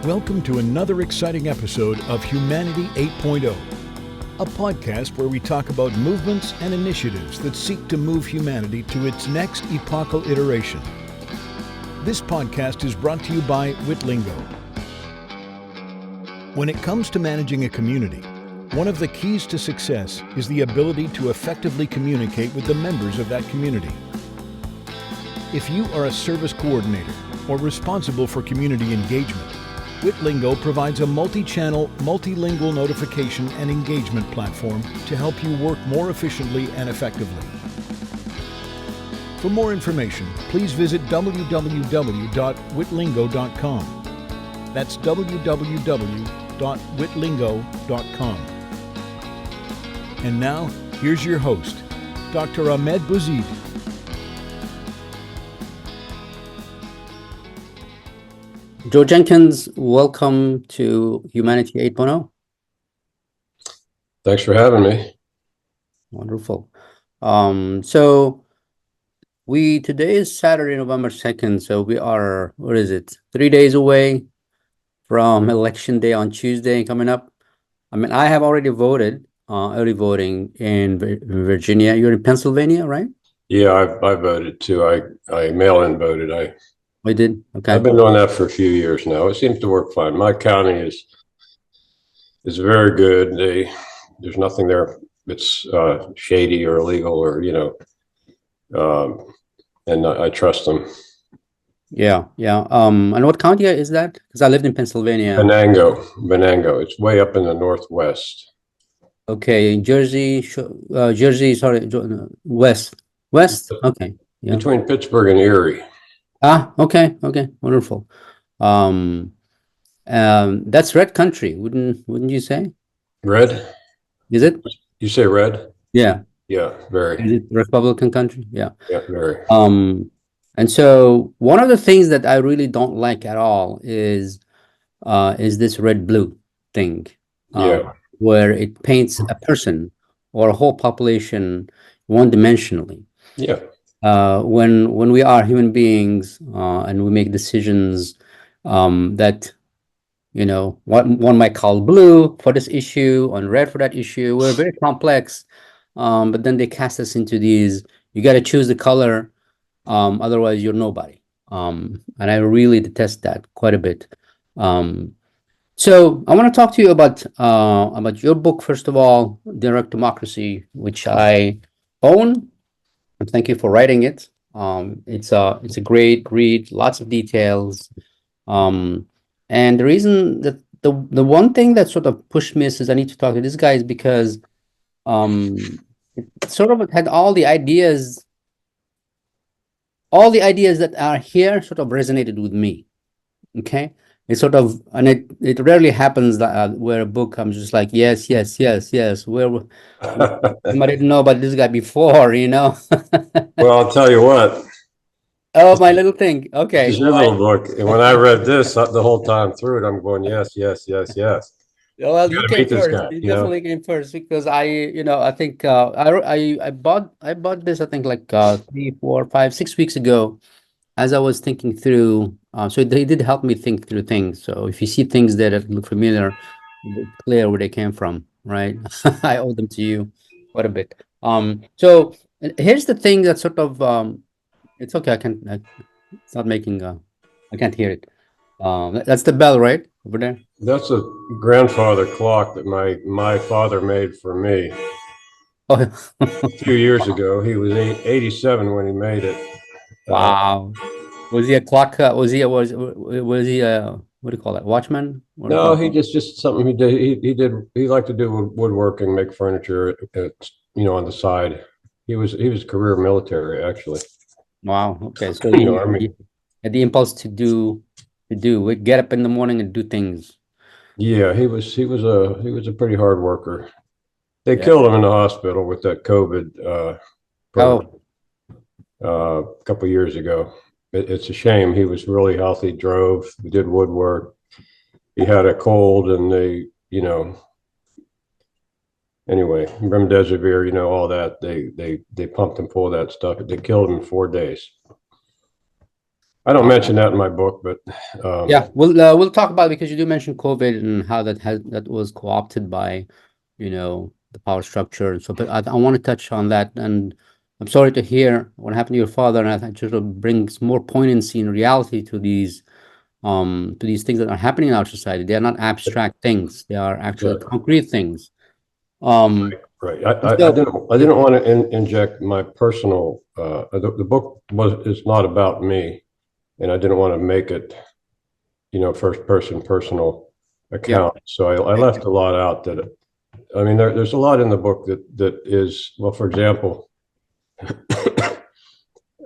Welcome to another exciting episode of Humanity 8.0, a podcast where we talk about movements and initiatives that seek to move humanity to its next epochal iteration. This podcast is brought to you by Witlingo. When it comes to managing a community, one of the keys to success is the ability to effectively communicate with the members of that community. If you are a service coordinator or responsible for community engagement, Witlingo provides a multi-channel, multilingual notification and engagement platform to help you work more efficiently and effectively. For more information, please visit www.witlingo.com. That's www.witlingo.com. And now, here's your host, Dr. Ahmed Bouzid. Joe Jenkins, welcome to Humanity 8.0. Thanks for having me. Wonderful. Today is Saturday, November 2nd. So we are, 3 days away from Election Day on Tuesday coming up. I have already voted, early voting in Virginia. You're in Pennsylvania, right? Yeah, I voted too. I mail-in voted. I did? Okay. I've been doing that for a few years now. It seems to work fine. My county is very good. There's nothing there that's shady or illegal or, and I trust them. Yeah. And what county is that? Because I lived in Pennsylvania. Venango. It's way up in the northwest. Okay, Jersey, west. Okay. Yeah. Between Pittsburgh and Erie. Okay, wonderful. That's red country, wouldn't you say? Red? Is it? You say red? Yeah. Yeah, very. Is it Republican country? Yeah. Yeah, very. And so one of the things that I really don't like at all is this red-blue thing. Where it paints a person or a whole population one-dimensionally. Yeah. When we are human beings and we make decisions that what one might call blue for this issue and red for that issue, we're very complex. But then they cast us into these. You got to choose the color, otherwise you're nobody. And I really detest that quite a bit. So I want to talk to you about your book, first of all, Direct Democracy, which I own. And thank you for writing it. It's a great read, lots of details. And the reason that the one thing that sort of pushed me is I need to talk to this guy is because it sort of had all the ideas that are here sort of resonated with me. Okay. It sort of, and it rarely happens where a book comes just like, yes. Where I didn't know about this guy before, Well, I'll tell you what. Oh, my little thing. Okay. This is your little book. And when I read this the whole time through it, I'm going, yes. Well, you came first. You definitely came first because I think I bought this, I think like 3, 4, 5, 6 weeks ago. As I was thinking through, so they did help me think through things. So if you see things that look familiar, it's clear where they came from, right? I owe them to you quite a bit. So here's the thing that sort of, it's okay. It's not making, I can't hear it. That's the bell, right? Over there? That's a grandfather clock that my father made for me a few years ago. He was 87 when he made it. Wow. Was he a clock? Was he a what do you call it? Watchman? No, he just something he did. He liked to do woodworking, make furniture, on the side. He was career military, actually. Wow. Okay. So he had the impulse to get up in the morning and do things. Yeah, he was a pretty hard worker. They killed him in the hospital with that COVID. A couple of years ago. It's a shame. He was really healthy, drove, did woodwork. He had a cold and anyway, remdesivir, all that. They pumped him full of that stuff. They killed him in 4 days. I don't mention that in my book, but yeah, we'll talk about it because you do mention COVID and how that was co-opted by, the power structure and so. But I want to touch on that, and I'm sorry to hear what happened to your father, and I think it sort of brings more poignancy and reality to these things that are happening in our society. They are not abstract things; they are actually concrete things. Right. I didn't want to inject my personal. The book is not about me, and I didn't want to make it, first person personal account. Yeah. So I left a lot out that. I mean, there's a lot in the book that is, well, for example,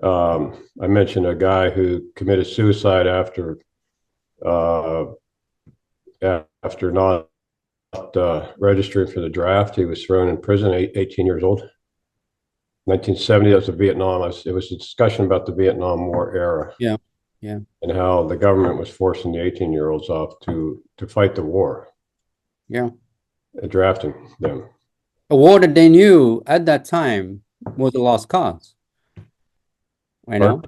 I mentioned a guy who committed suicide after not registering for the draft. He was thrown in prison, 18 years old. 1970, that was the Vietnam. It was a discussion about the Vietnam War era. Yeah, yeah. And how the government was forcing the 18-year-olds off to fight the war. Yeah. Drafting them. A war that they knew at that time was a lost cause. I know.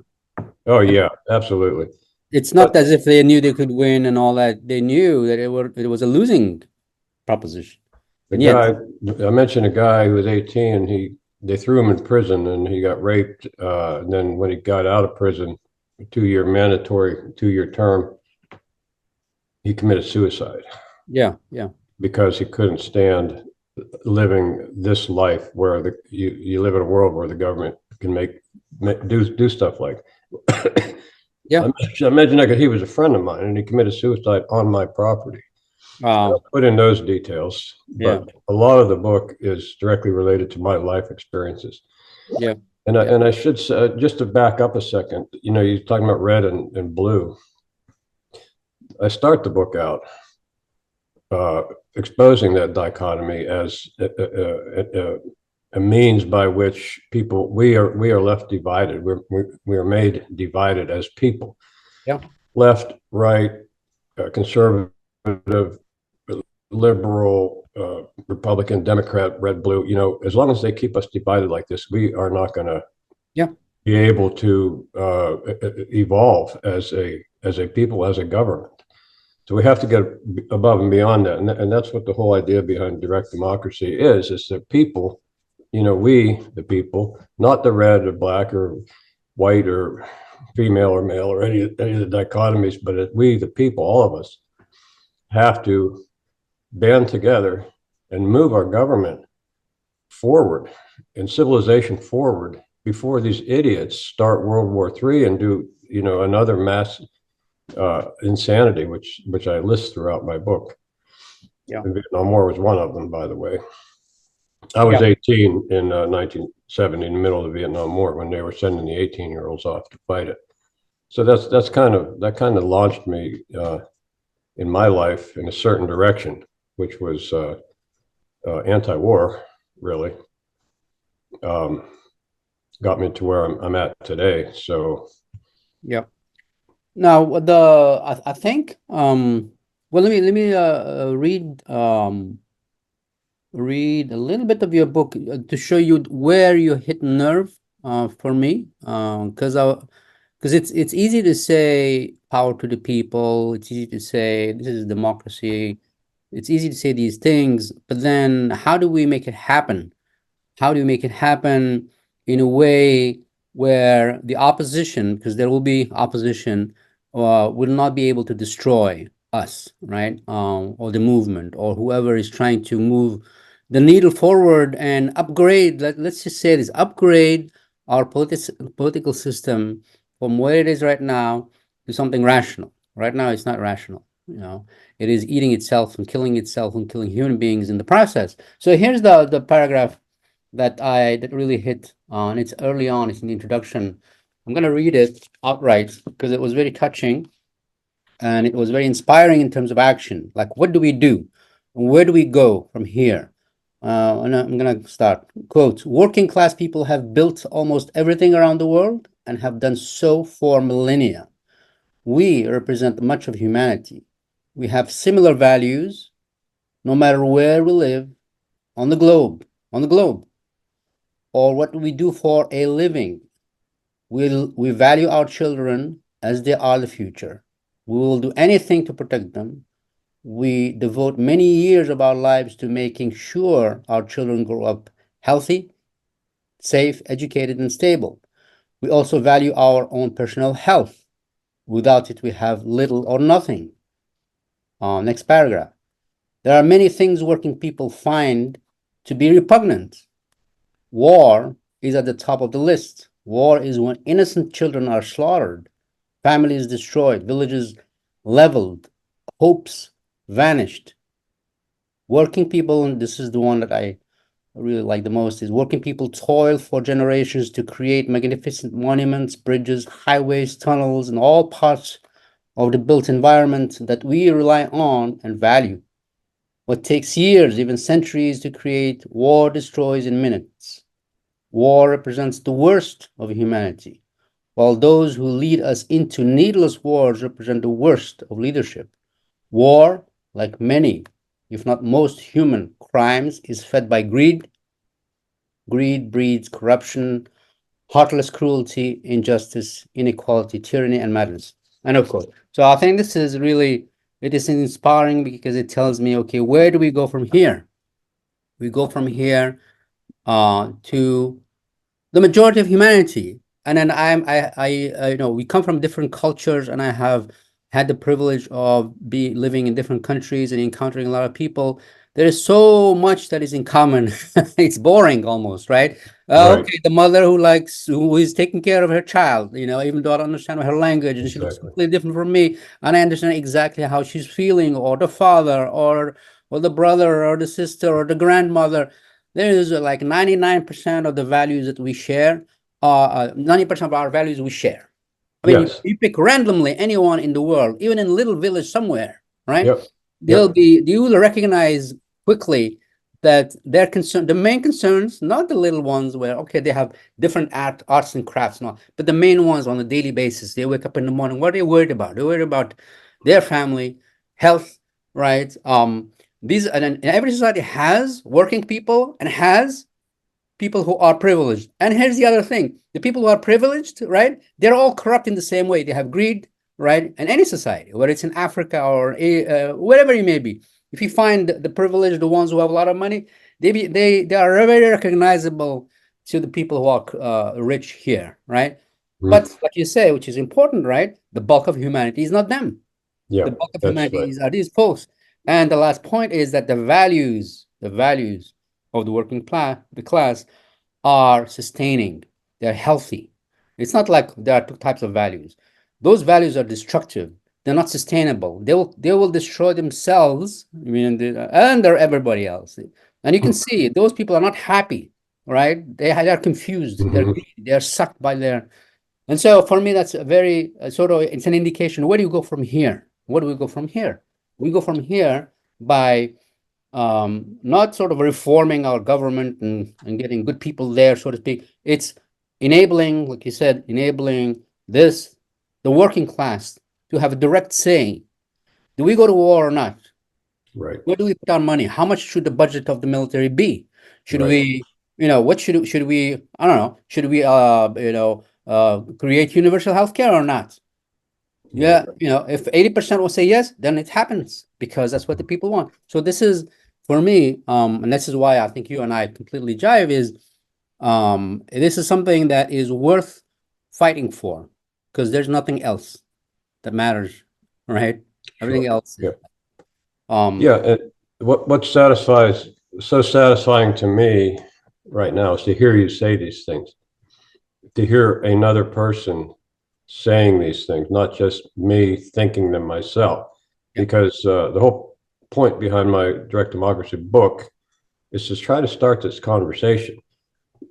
Oh yeah, absolutely. It's not as if they knew they could win and all that. They knew that it was a losing proposition. I mentioned a guy who was 18. They threw him in prison and he got raped. And then when he got out of prison, a 2-year mandatory 2-year term, he committed suicide. Yeah, yeah. Because he couldn't stand living this life where you live in a world where the government can do stuff like. Yeah. I mentioned that he was a friend of mine and he committed suicide on my property. I'll put in those details, but a lot of the book is directly related to my life experiences. Yeah. And I should say, just to back up a second, you're talking about red and blue. I start the book out exposing that dichotomy as a means by which we are left divided. We are made divided as people. Yeah. Left, right, conservative, liberal, Republican, Democrat, red, blue. As long as they keep us divided like this, we are not going to be able to evolve as a people, as a government. So we have to get above and beyond that. And that's what the whole idea behind direct democracy is that people, we, the people, not the red or black or white or female or male or any of the dichotomies, but we, the people, all of us, have to band together and move our government forward and civilization forward before these idiots start World War III and do, another mass insanity, which I list throughout my book. Yeah. The Vietnam War was one of them, by the way. I was 18 in 1970, in the middle of the Vietnam War, when they were sending the 18-year-olds off to fight it. So that kind of launched me in my life in a certain direction, which was anti-war, really. Got me to where I'm at today. So yeah. Now I think well, let me read a little bit of your book to show you where you hit nerve for me, because it's easy to say power to the people. It's easy to say this is democracy. It's easy to say these things, but then how do we make it happen? How do you make it happen in a way where the opposition, because there will be opposition, will not be able to destroy us, right? Or the movement, or whoever is trying to move the needle forward and upgrade, let's just say this, upgrade our political system from where it is right now to something rational. Right now, it's not rational. It is eating itself and killing human beings in the process. So here's the paragraph that really hit on. It's early on. It's in the introduction. I'm going to read it outright because it was very touching and it was very inspiring in terms of action. Like, what do we do? Where do we go from here? And I'm going to start. Quote, working class people have built almost everything around the world and have done so for millennia. We represent much of humanity. We have similar values, no matter where we live on the globe, or what we do for a living. We value our children as they are the future. We will do anything to protect them. We devote many years of our lives to making sure our children grow up healthy, safe, educated, and stable. We also value our own personal health. Without it, we have little or nothing. Next paragraph. There are many things working people find to be repugnant. War is at the top of the list. War is when innocent children are slaughtered, families destroyed, villages leveled, hopes vanished. Working people, and this is the one that I really like the most, is working people toil for generations to create magnificent monuments, bridges, highways, tunnels, and all parts of the built environment that we rely on and value. What takes years, even centuries to create, war destroys in minutes. War represents the worst of humanity, while those who lead us into needless wars represent the worst of leadership. War, like many, if not most human crimes, is fed by greed. Greed breeds corruption, heartless cruelty, injustice, inequality, tyranny, and madness. And of course, so I think this is really, it is inspiring because it tells me, okay, where do we go from here? We go from here to the majority of humanity. And then we come from different cultures, and I have had the privilege of living in different countries and encountering a lot of people. There is so much that is in common. It's boring almost, right? Right. Okay, the mother who is taking care of her child, even though I don't understand her language, and she looks completely different from me, and I understand exactly how she's feeling, or the father, or the brother, or the sister, or the grandmother. There is like 99% of the values that we share. 90% of our values we share. I mean, Yes. you pick randomly anyone in the world, even in a little village somewhere, right? Yep. You will recognize quickly that their concern, the main concerns, not the little ones where, okay, they have different arts and crafts and all, but the main ones on a daily basis. They wake up in the morning, what are they worried about? They're worried about their family, health, right? And every society has working people and has people who are privileged. And here's the other thing. The people who are privileged, right? They're all corrupt in the same way. They have greed, right? In any society, whether it's in Africa or wherever it may be. If you find the privileged, the ones who have a lot of money, they are very recognizable to the people who are rich here, right? But like you say, which is important, right? The bulk of humanity is not them. Yeah, the bulk of humanity are these folks. And the last point is that the values of the working class are sustaining. They're healthy. It's not like there are two types of values. Those values are destructive. They're not sustainable. They will destroy themselves, and they're everybody else. And you can see those people are not happy, right? They are confused. They're sucked by their. And so for me, that's a very it's an indication. Where do you go from here? Where do we go from here? We go from here by not sort of reforming our government and getting good people there, so to speak. It's enabling, like you said, enabling the working class to have a direct say. Do we go to war or not? Right. Where do we put our money? How much should the budget of the military be? Should we, what should we, I don't know, should we, create universal health care or not? Yeah, if 80% will say yes, then it happens because that's what the people want. So this is, for me, and this is why I think you and I completely jive, is this is something that is worth fighting for because there's nothing else that matters, right? Everything else. What satisfies so satisfying to me right now is to hear you say these things, to hear another person saying these things, not just me thinking them myself. Because the whole point behind my direct democracy book is to try to start this conversation.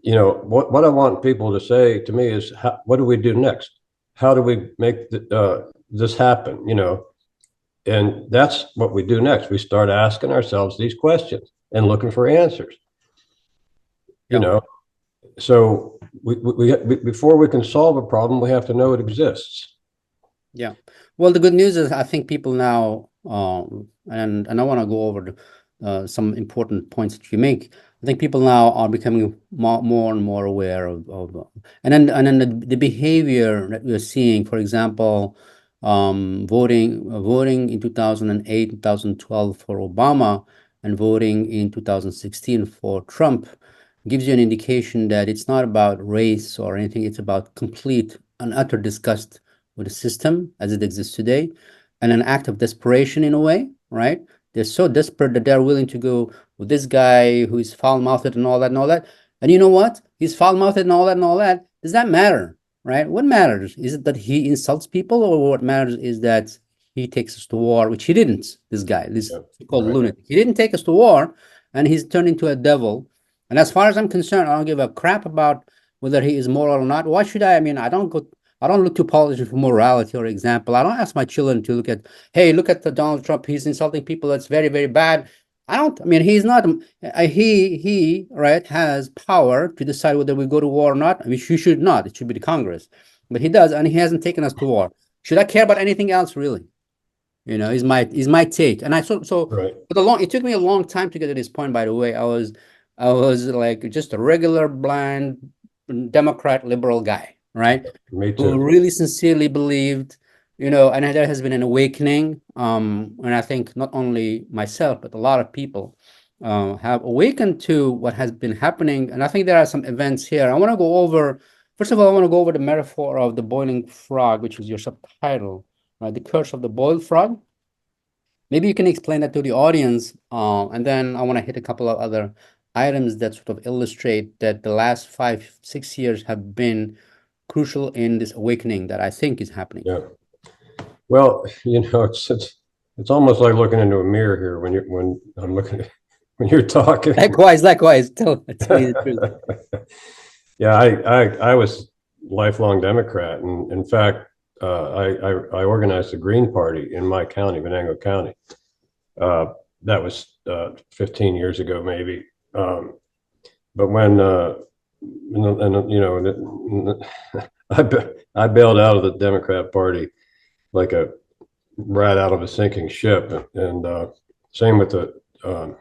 What I want people to say to me is, what do we do next? How do we make this happen? And that's what we do next. We start asking ourselves these questions and looking for answers. So we before we can solve a problem, we have to know it exists. Yeah. Well, the good news is I think people now, and I want to go over some important points that you make. I think people now are becoming more and more aware of and then the behavior that we're seeing, for example, voting in 2008, 2012 for Obama, and voting in 2016 for Trump gives you an indication that it's not about race or anything. It's about complete and utter disgust with the system as it exists today, and an act of desperation in a way, right? They're so desperate that they're willing to go with this guy who is foul-mouthed and all that and all that. And you know what? He's foul-mouthed and all that and all that. Does that matter, right? What matters? Is it that he insults people, or what matters is that he takes us to war, which he didn't, this guy, this so-called lunatic. He didn't take us to war, and he's turned into a devil. And as far as I'm concerned, I don't give a crap about whether he is moral or not. Why should I? I mean, I don't look to politics for morality or example. I don't ask my children to look at, hey, look at the Donald Trump. He's insulting people. That's very, very bad. I mean, he's not, he right, has power to decide whether we go to war or not. I mean, you should not. It should be the Congress. But he does, and he hasn't taken us to war. Should I care about anything else, really? You know, is my take. And I so it took me a long time to get to this point, by the way. I was like just a regular blind Democrat liberal guy, right? Me too. Who really sincerely believed, you know, and there has been an awakening. And I think not only myself, but a lot of people have awakened to what has been happening. And I think there are some events here. I want to go over, first of all, I want to go over the metaphor of the boiling frog, which is your subtitle, right? The curse of the boiled frog. Maybe you can explain that to the audience. And then I want to hit a couple of other items that sort of illustrate that the last 5-6 years have been crucial in this awakening that I think is happening. Yeah. Well, you know, it's almost like looking into a mirror here when I'm looking when you're talking. Likewise. Tell me the truth. Yeah, I was lifelong Democrat, and in fact, I organized the Green Party in my county, Venango County. That was 15 years ago, maybe. But when you know, I bailed out of the Democrat Party like a rat out of a sinking ship, and same with the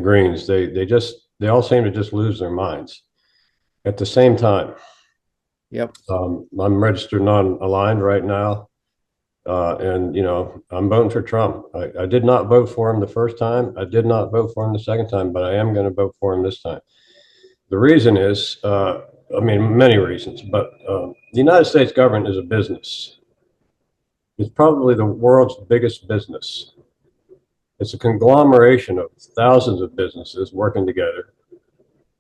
Greens. They all seem to just lose their minds at the same time. Yep. I'm registered non-aligned right now, and you know, I'm voting for Trump. I did not vote for him the first time. I did not vote for him the second time, but I am going to vote for him this time. The reason is, I mean, many reasons, but the United States government is a business. It's probably the world's biggest business. It's a conglomeration of thousands of businesses working together.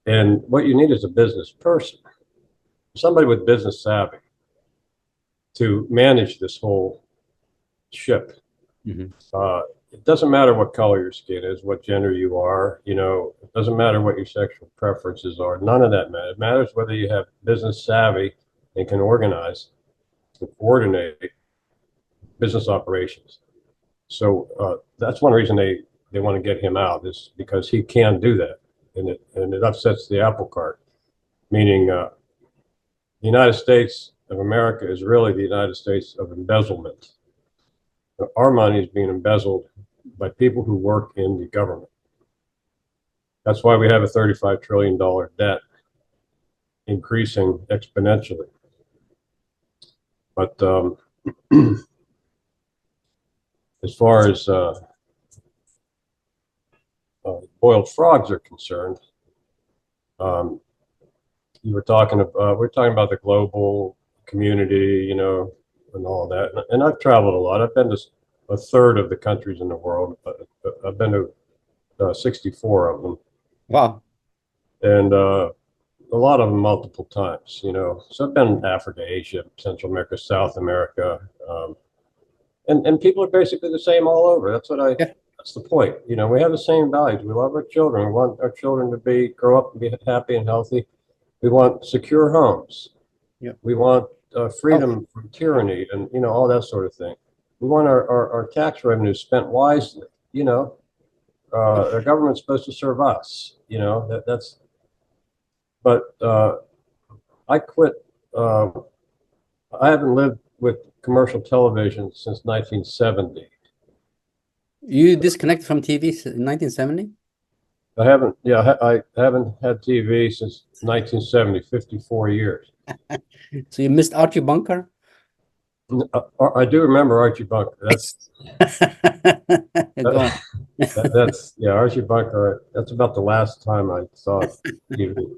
And what you need is a business person, somebody with business savvy to manage this whole ship. Mm-hmm. It doesn't matter what color your skin is, what gender you are, you know, it doesn't matter what your sexual preferences are. None of that matters. It matters whether you have business savvy and can organize and coordinate business operations. So that's one reason they want to get him out, is because he can do that. And it upsets the apple cart, meaning the United States of America is really the United States of embezzlement. Our money is being embezzled by people who work in the government. That's why we have a $35 trillion debt, increasing exponentially. But as far as boiled frogs are concerned, we're talking about the global community, you know, and all of that. And I've traveled a lot. I've been to a third of the countries in the world. I've been to 64 of them. Wow. And a lot of them multiple times, you know. So I've been in Africa, Asia, Central America, South America. And people are basically the same all over. That's the point. You know, we have the same values. We love our children. We want our children to grow up and be happy and healthy. We want secure homes. Yeah. We want freedom from tyranny and, you know, all that sort of thing. We want our tax revenue spent wisely. You know, our government's supposed to serve us. You know, but I quit. I haven't lived with commercial television since 1970. You disconnected from TV in 1970? haven't. Yeah, I haven't had TV since 1970, 54 years. So you missed Archie Bunker? I do remember Archie Bunker. That's that's yeah, Archie Bunker. That's about the last time I saw TV.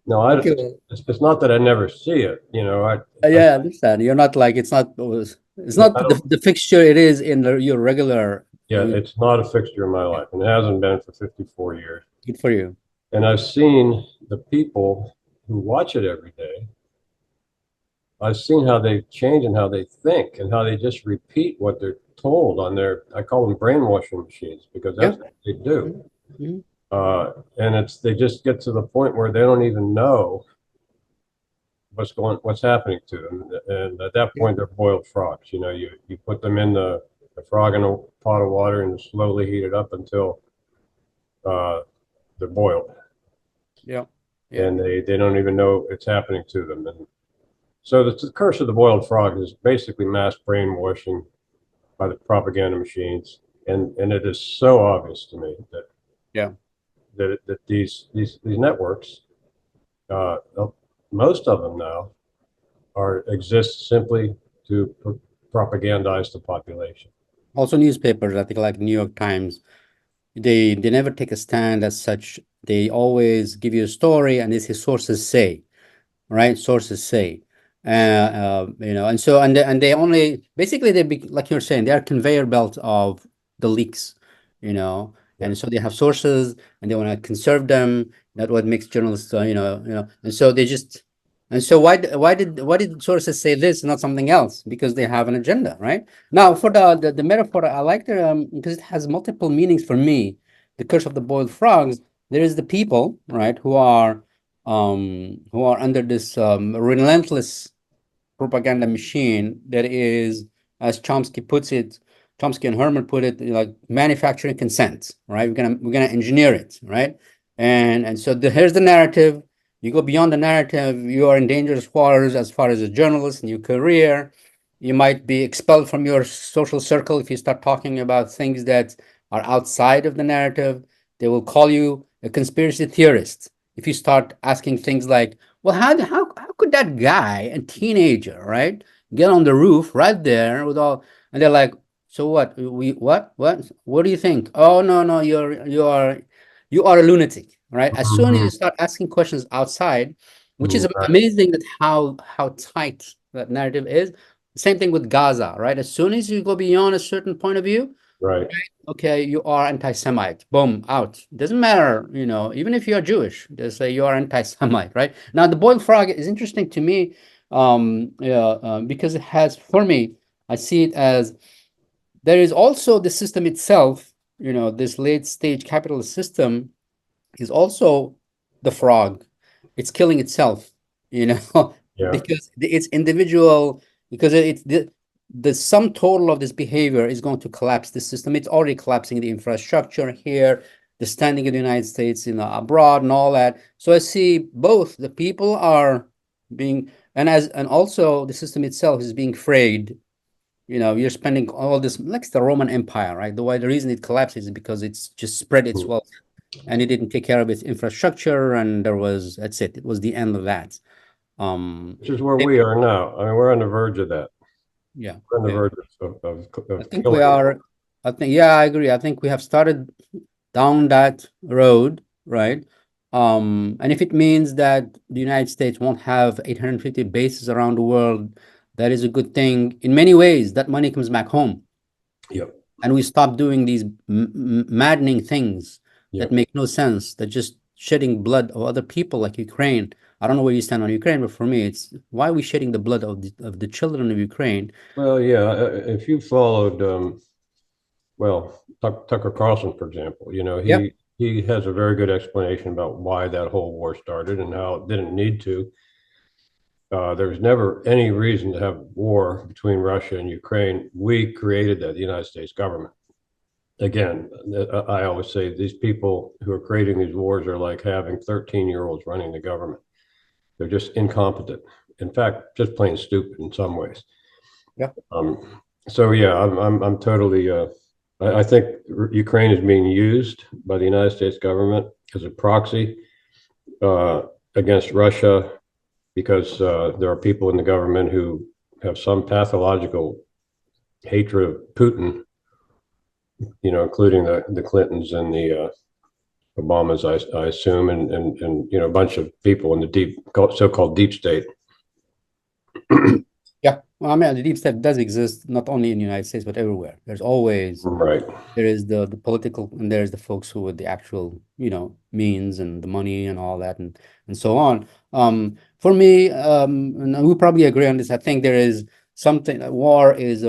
No, Okay. It's not that I never see it. You know, I understand. You're not like it's not the fixture it is in your regular. Yeah, it's not a fixture in my life, and it hasn't been for 54 years. Good for you. And I've seen the people who watch it every day. I've seen how they change and how they think and how they just repeat what they're told on their, I call them brainwashing machines, because that's what they do. Mm-hmm. And they just get to the point where they don't even know what's happening to them. And at that point, they're boiled frogs. You know, you put them in the frog in a pot of water and slowly heat it up until they're boiled. Yeah. And they don't even know it's happening to them. And so the curse of the boiled frog is basically mass brainwashing by the propaganda machines. And it is so obvious to me that these networks, most of them now, exist simply to propagandize the population. Also newspapers, I think, like New York Times, they never take a stand as such. They always give you a story and this is sources say, right? Sources say. You know, and so and they only basically like you're saying, they are conveyor belt of the leaks, you know, and so they have sources and they want to conserve them. That's what makes journalists, you know, and so they just, and so why did sources say this and not something else? Because they have an agenda, right? Now for the metaphor, I like it because it has multiple meanings for me. The curse of the boiled frogs. There is the people, right, who are under this relentless propaganda machine that is, as Chomsky and Herman put it, like manufacturing consent, right? We're gonna engineer it, right? And so here's the narrative. You go beyond the narrative, you are in dangerous waters as far as a journalist in your career. You might be expelled from your social circle if you start talking about things that are outside of the narrative. They will call you a conspiracy theorist if you start asking things like, well, how could that guy, a teenager, right, get on the roof right there with all, and they're like, so what? What do you think? Oh no, you are a lunatic, right? As soon as you start asking questions outside, which is amazing that how tight that narrative is. Same thing with Gaza, right? As soon as you go beyond a certain point of view, right? Okay, you are anti-Semite. Boom, out. Doesn't matter, you know, even if you are Jewish, they say you are anti-Semite, right? Now, the boiled frog is interesting to me because it has, for me, I see it as there is also the system itself, you know, this late stage capitalist system is also the frog. It's killing itself, you know, because it's individual, because it's the sum total of this behavior is going to collapse the system. It's already collapsing the infrastructure here, the standing of the United States, you know, abroad and all that. So I see both the people are being, and also the system itself is being frayed. You know, you're spending all this, like the Roman Empire, right? The reason it collapses is because it's just spread its wealth and it didn't take care of its infrastructure, and that's it. It was the end of that. Which is where we are now. I mean, we're on the verge of that. Yeah. We're on the verge of I think we are. I agree. I think we have started down that road, right? And if it means that the United States won't have 850 bases around the world, that is a good thing. In many ways, that money comes back home. Yep. And we stop doing these maddening things that make no sense, that just shedding blood of other people like Ukraine. I don't know where you stand on Ukraine, but for me, it's why are we shedding the blood of the children of Ukraine? Well, yeah, if you followed, Tucker Carlson, for example, you know, he has a very good explanation about why that whole war started and how it didn't need to. There was never any reason to have war between Russia and Ukraine. We created that, the United States government. Again, I always say these people who are creating these wars are like having 13-year-olds running the government. They're just incompetent. In fact, just plain stupid in some ways. Yeah. So yeah, I'm totally I think Ukraine is being used by the United States government as a proxy against Russia, because there are people in the government who have some pathological hatred of Putin, including the Clintons and the Obamas, I assume, and a bunch of people in the so-called deep state. Yeah, well, I mean, the deep state does exist not only in the United States but everywhere. There's always right. There is the political, and there's the folks who with the actual, means and the money and all that, and so on. For me, and we probably agree on this. I think there is something. War is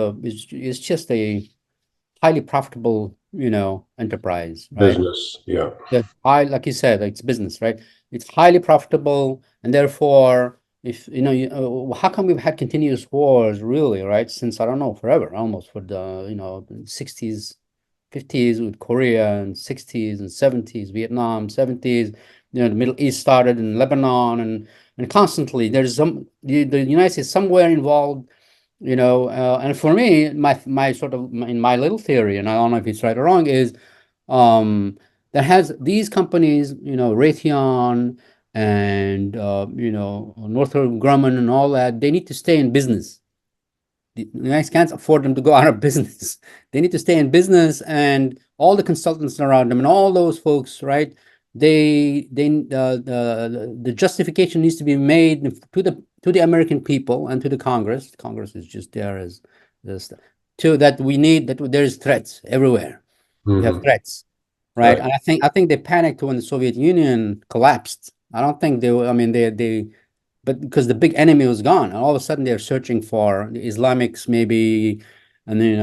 just a highly profitable, enterprise, right? Business, yeah. Like you said, it's business, right? It's highly profitable, and therefore, if how come we've had continuous wars, really, right? Since, I don't know, forever, almost, for the 60s, 50s with Korea, and 60s and 70s, Vietnam, 70s, the Middle East started in Lebanon, and constantly there's the United States somewhere involved, and for me, my sort of, in my little theory, and I don't know if it's right or wrong, is that has these companies, Raytheon and Northrop Grumman and all that, they need to stay in business. The United States can't afford them to go out of business. They need to stay in business, and all the consultants around them and all those folks, right? The justification needs to be made to the American people and to the Congress. Congress is just there as this, to that we need, that there's threats everywhere. We have threats, right? And I think they panicked when the Soviet Union collapsed. I don't think they were. I mean, but because the big enemy was gone, and all of a sudden they're searching for the Islamics, maybe, and then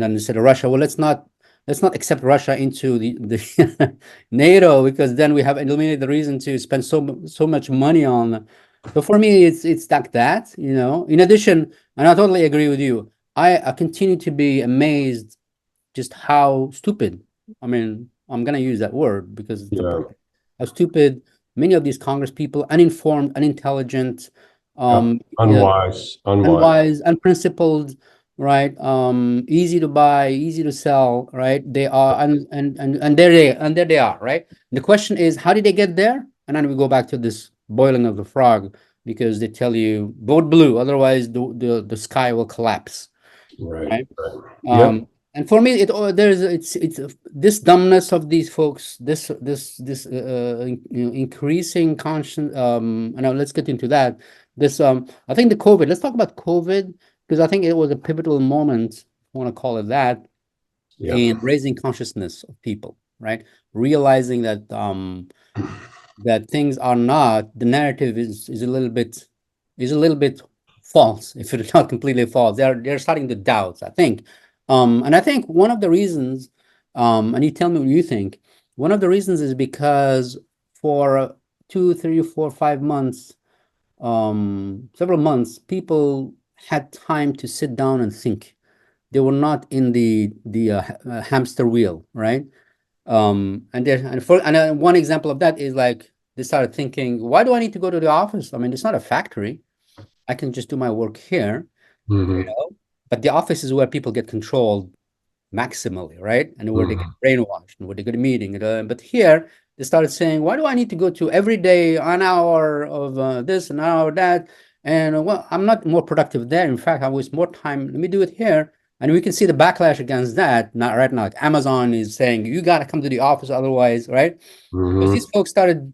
instead of Russia, well, let's not accept Russia into the NATO, because then we have eliminated the reason to spend so much money on. So for me, it's like that, In addition, and I totally agree with you, I continue to be amazed just how stupid. I mean, I'm gonna use that word because how stupid many of these Congress people, uninformed, unintelligent, unwise, unprincipled, right? Easy to buy, easy to sell, right? They are, and there they are, right? The question is, how did they get there? And then we go back to this boiling of the frog, because they tell you vote blue, otherwise the sky will collapse, right? And for me, it's this dumbness of these folks, this increasing conscience. And let's get into that. I think the COVID. Let's talk about COVID, because I think it was a pivotal moment, if you want to call it that, in raising consciousness of people, right? Realizing that that things are not, the narrative is a little bit false, if it's not completely false. They're starting to doubt, I think. And I think one of the reasons, and you tell me what you think, one of the reasons is because for 2, 3, 4, 5 months, several months, people had time to sit down and think. They were not in the hamster wheel, right? And one example of that is, like, they started thinking, why do I need to go to the office? I mean, it's not a factory. I can just do my work here, But the office is where people get controlled maximally, right? And where they get brainwashed, and where they go to meeting. But here, they started saying, why do I need to go to every day an hour of this, an hour of that? And well, I'm not more productive there. In fact, I waste more time. Let me do it here. And we can see the backlash against that. Not right now. Like Amazon is saying, you got to come to the office otherwise, right? Because these folks started.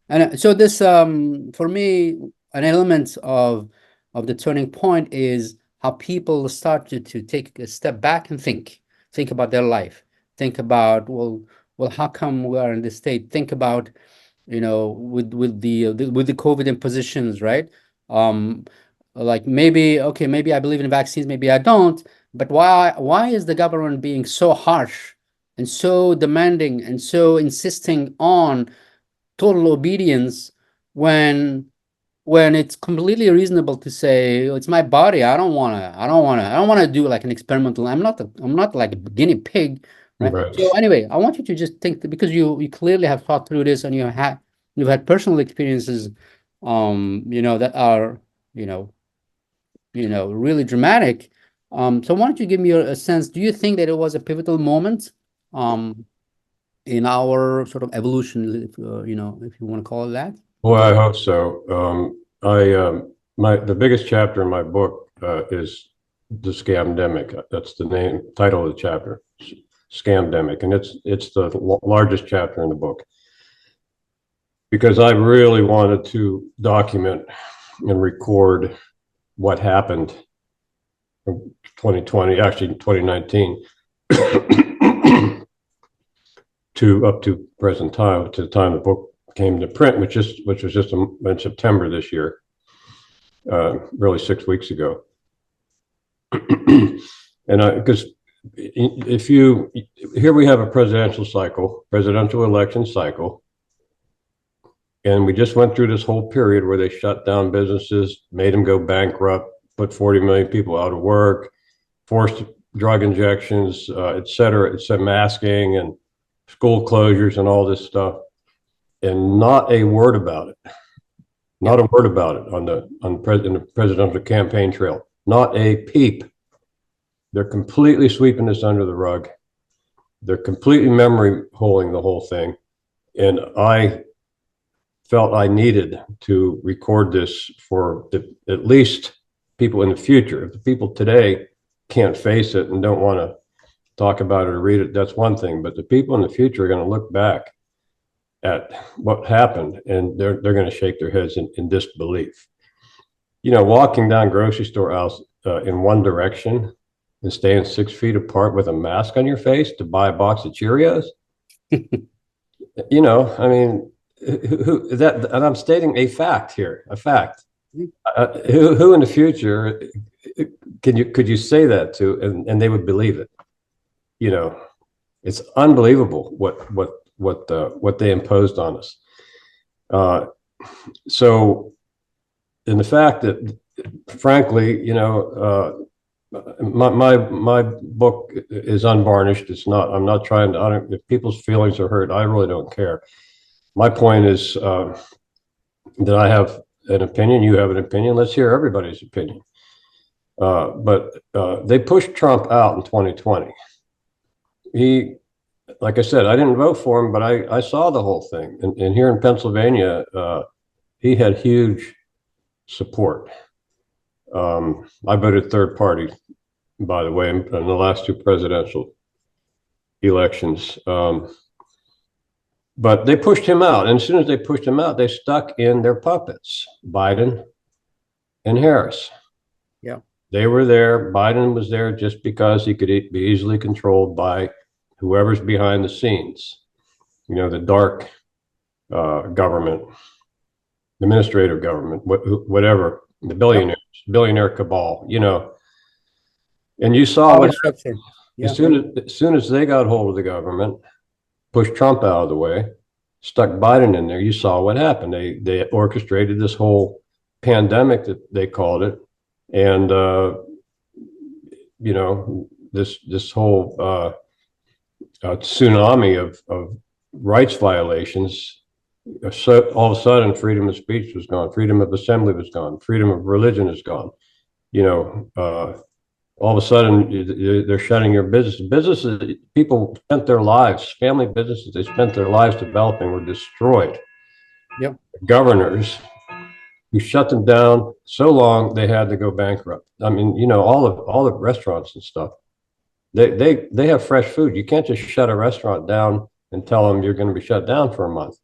And so this, for me, an element of the turning point is how people started to take a step back and think about their life, think about, well, how come we are in this state? Think about, with the COVID impositions, right? Like maybe I believe in vaccines, maybe I don't, but why is the government being so harsh and so demanding and so insisting on total obedience when it's completely reasonable to say, it's my body. I don't want to do like an experimental. I'm not like a guinea pig, right? So anyway, I want you to just think, because you clearly have thought through this, and you've had personal experiences, that are, really dramatic. So why don't you give me a sense? Do you think that it was a pivotal moment in our sort of evolution, if you want to call it that? Well, I hope so. The biggest chapter in my book is the Scamdemic. That's the title of the chapter, Scamdemic, and it's the largest chapter in the book because I really wanted to document and record what happened from 2020, actually 2019, to up to present time, to the time the book came to print, which was just in September this year, really 6 weeks ago. And because here we have a presidential election cycle, and we just went through this whole period where they shut down businesses, made them go bankrupt, put 40 million people out of work, forced drug injections, et cetera, masking and school closures and all this stuff. And not a word about it. Not a word about it in the presidential campaign trail. Not a peep. They're completely sweeping this under the rug. They're completely memory holding the whole thing. And I felt I needed to record this for at least people in the future. If the people today can't face it and don't want to talk about it or read it, that's one thing. But the people in the future are going to look back at what happened, and they're going to shake their heads in disbelief. Walking down grocery store aisles in one direction and staying 6 feet apart with a mask on your face to buy a box of Cheerios. I mean, who that? And I'm stating a fact here, a fact. Who in the future could you say that to, and they would believe it? It's unbelievable what they imposed on us. So, in the fact that, frankly, my book is unvarnished. It's not. I'm not trying to. If people's feelings are hurt, I really don't care. My point is that I have an opinion. You have an opinion. Let's hear everybody's opinion. But they pushed Trump out in 2020. Like I said, I didn't vote for him, but I saw the whole thing. And here in Pennsylvania, he had huge support. I voted third party, by the way, in the last two presidential elections. But they pushed him out. And as soon as they pushed him out, they stuck in their puppets, Biden and Harris. Yeah. They were there. Biden was there just because he could be easily controlled by whoever's behind the scenes, the dark government, administrative government, whatever, the billionaire cabal, and you saw what happened. As soon as they got hold of the government, pushed Trump out of the way, stuck Biden in there, you saw what happened. They orchestrated this whole pandemic that they called it, and this whole tsunami of rights violations. So all of a sudden, freedom of speech was gone, freedom of assembly was gone, freedom of religion is gone. All of a sudden, they're shutting your businesses. People spent their lives, family businesses, they spent their lives developing, were destroyed. Yep. Governors who shut them down so long they had to go bankrupt. I mean, all the restaurants and stuff. They have fresh food. You can't just shut a restaurant down and tell them you're going to be shut down for a month.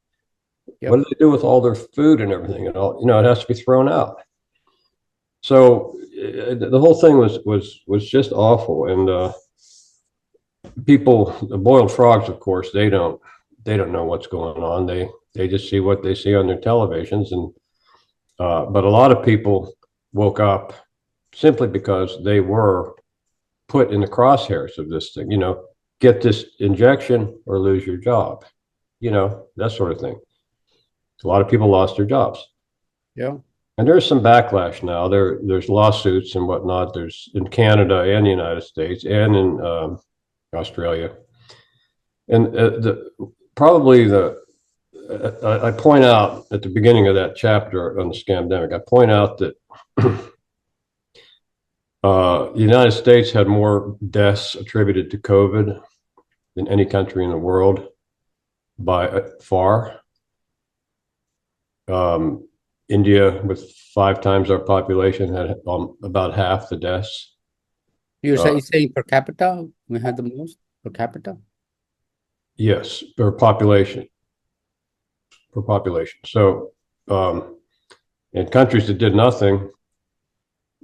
Yep. What do they do with all their food and everything? And all, it has to be thrown out. So the whole thing was just awful. And people, the boiled frogs, of course, they don't know what's going on. They just see what they see on their televisions. And but a lot of people woke up simply because they were put in the crosshairs of this thing, get this injection or lose your job, that sort of thing. A lot of people lost their jobs. Yeah. And there's some backlash now. There's lawsuits and whatnot. There's in Canada and the United States and in Australia. And I point out at the beginning of that chapter on the Scamdemic, I point out that The United States had more deaths attributed to COVID than any country in the world by far. India, with 5 times our population, had about half the deaths. You're saying per capita, we had the most per capita? Yes, per population. So, in countries that did nothing,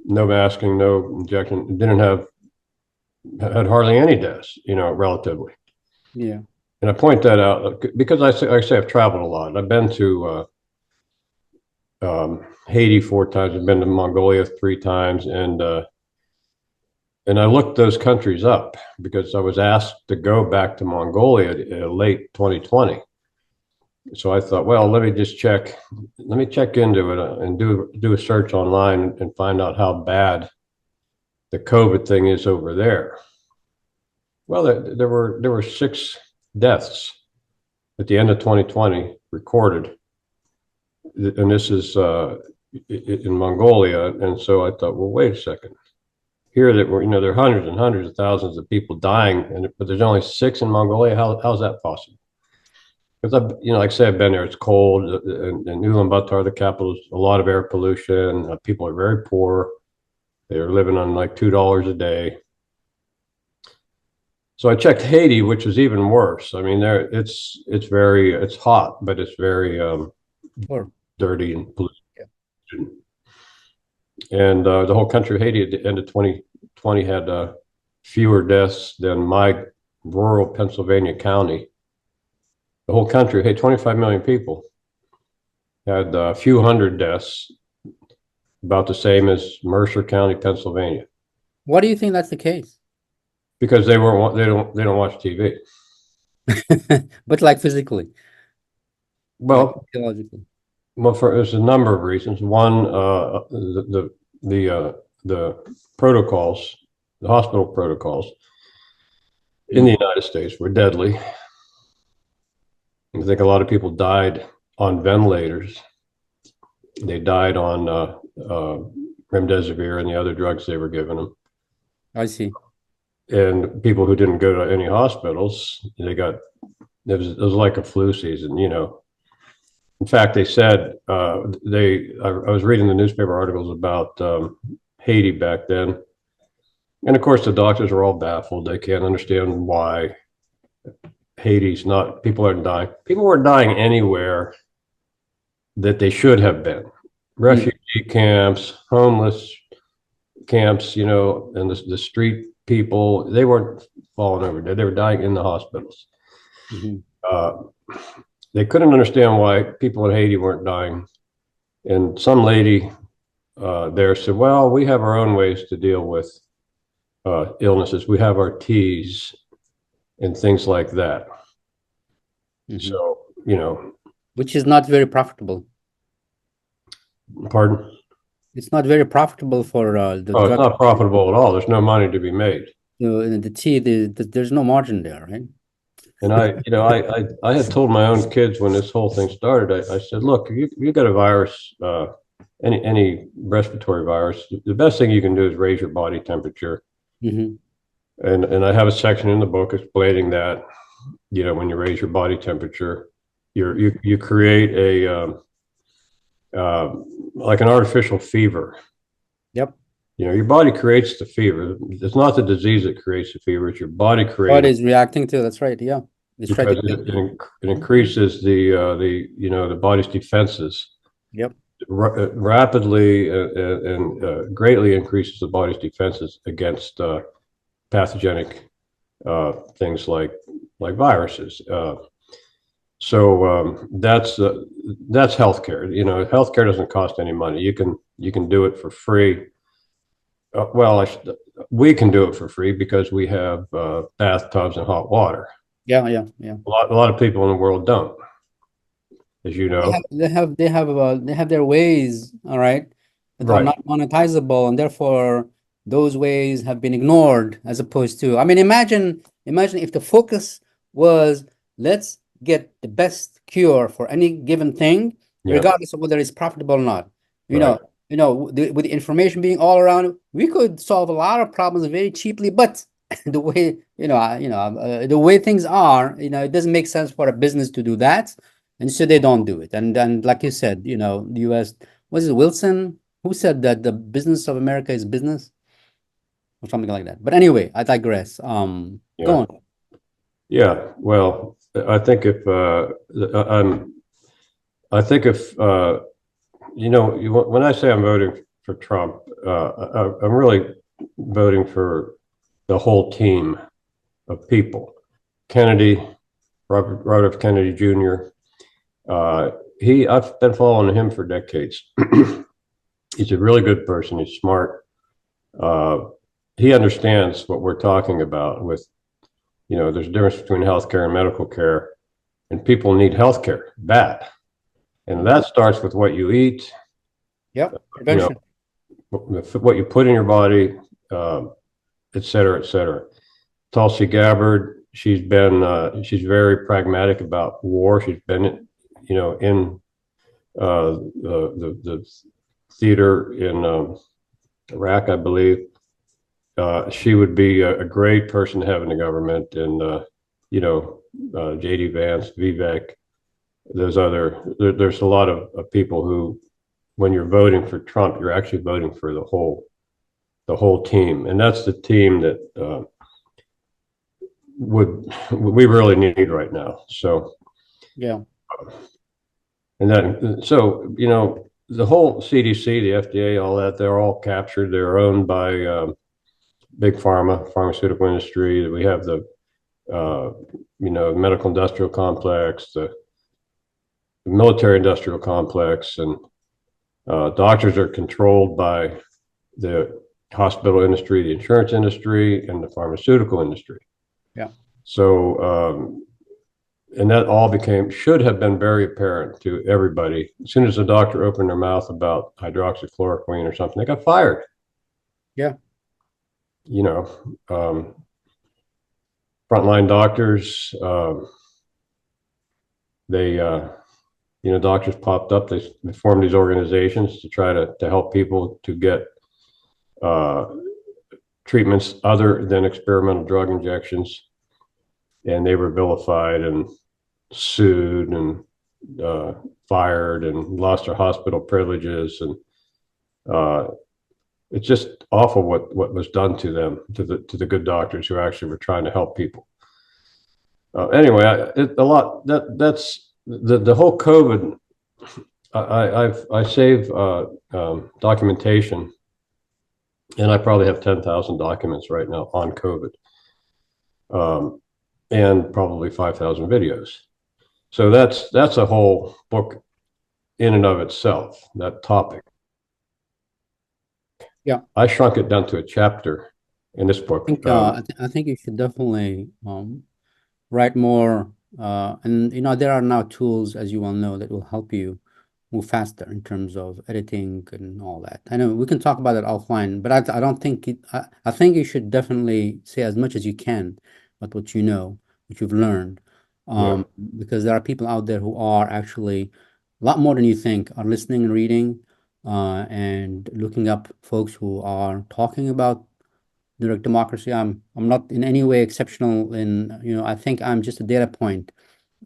no masking, no injection, had hardly any deaths, relatively. Yeah. And I point that out because I say I've traveled a lot. I've been to Haiti 4 times. I've been to Mongolia 3 times, and I looked those countries up because I was asked to go back to Mongolia in late 2020. So I thought, well, let me check into it and do a search online and find out how bad the COVID thing is over there. Well, there were 6 deaths at the end of 2020 recorded, and this is in Mongolia. And so I thought, well, wait a second. Here that there are hundreds and hundreds of thousands of people dying, but there's only 6 in Mongolia. How's that possible? Because like I say, I've been there. It's cold, and Ulaanbaatar, the capital, is a lot of air pollution. People are very poor. They are living on like $2 a day. So I checked Haiti, which is even worse. I mean, there it's hot, but it's very dirty and polluted. Yeah. And the whole country of Haiti at the end of 2020 had fewer deaths than my rural Pennsylvania county. The whole country, 25 million people, had a few hundred deaths, about the same as Mercer County, Pennsylvania. Why do you think that's the case? Because they don't watch TV. But like physically. Well, psychologically. Well, there's a number of reasons. One, the protocols, the hospital protocols in the United States were deadly. I think a lot of people died on ventilators. They died on remdesivir and the other drugs they were giving them. I see. And people who didn't go to any hospitals, it was like a flu season, In fact, they said I was reading the newspaper articles about Haiti back then, and of course the doctors are all baffled. They can't understand why Haiti's not. People aren't dying. People weren't dying anywhere that they should have been. Refugee camps, homeless camps, and the street people. They weren't falling over dead. They were dying in the hospitals. They couldn't understand why people in Haiti weren't dying. And some lady there said, well, we have our own ways to deal with illnesses. We have our teas and things like that. So, which is not very profitable. Pardon? It's not very profitable for the drug. It's not profitable at all. There's no money to be made. In the tea, there's no margin there, right? And I had told my own kids when this whole thing started, I said, look, you got a virus, any respiratory virus, the best thing you can do is raise your body temperature. And I have a section in the book explaining that, when you raise your body temperature, you create a like an artificial fever. Yep. Your body creates the fever. It's not the disease that creates the fever. It's your body creating. Body's reacting to it. That's right. Yeah. Because it increases the body's defenses. Yep. Rapidly and greatly increases the body's defenses against pathogenic things like viruses. So that's healthcare. Healthcare doesn't cost any money. You can do it for free. We can do it for free because we have bathtubs and hot water. Yeah. A lot of people in the world don't, as you know. They have their ways, all right, that are not monetizable, and therefore those ways have been ignored. As opposed to, imagine if the focus was let's get the best cure for any given thing, regardless of whether it's profitable or not. with the information being all around, we could solve a lot of problems very cheaply. But the way the way things are, it doesn't make sense for a business to do that, and so they don't do it. And then, like you said, the U.S. was it Wilson who said that the business of America is business, or something like that. But anyway, I digress. Go on. Yeah. Well, I think if when I say I'm voting for Trump, I'm really voting for the whole team of people. Kennedy, Robert F. Kennedy Jr. I've been following him for decades. He's a really good person. He's smart. He understands what we're talking about with, there's a difference between healthcare and medical care, and people need healthcare bad. And that starts with what you eat. Yep. Prevention. What you put in your body, et cetera, et cetera. Tulsi Gabbard, she's very pragmatic about war. She's been, in the theater in Iraq, I believe. She would be a great person to have in the government, and J.D. Vance, Vivek, there's a lot of people who, when you're voting for Trump, you're actually voting for the whole team, and that's the team that we really need right now. So yeah, and then the whole CDC, the FDA, all that, they're all captured. They're owned by big pharmaceutical industry. We have the medical industrial complex, the military industrial complex, and doctors are controlled by the hospital industry, the insurance industry, and the pharmaceutical industry. Yeah. So, and that all should have been very apparent to everybody. As soon as the doctor opened their mouth about hydroxychloroquine or something, they got fired. Yeah. Frontline doctors, doctors popped up. They formed these organizations to try to help people to get treatments other than experimental drug injections. And they were vilified and sued and fired and lost their hospital privileges. And it's just awful what was done to them, to the good doctors who actually were trying to help people. Anyway, that's the whole COVID. I save documentation, and I probably have 10,000 documents right now on COVID, and probably 5,000 videos. So that's a whole book in and of itself, that topic. Yeah, I shrunk it down to a chapter in this book. I think you should definitely write more. And there are now tools, as you well know, that will help you move faster in terms of editing and all that. I know we can talk about it offline, but I don't think I think you should definitely say as much as you can about what you know, what you've learned, because there are people out there who are actually a lot more than you think are listening and reading, and looking up folks who are talking about direct democracy. I'm not in any way exceptional in, I think I'm just a data point.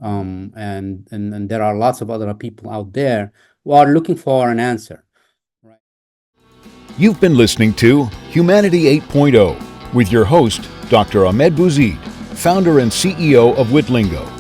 And there are lots of other people out there who are looking for an answer. Right? You've been listening to Humanity 8.0 with your host, Dr. Ahmed Bouzid, founder and CEO of Witlingo.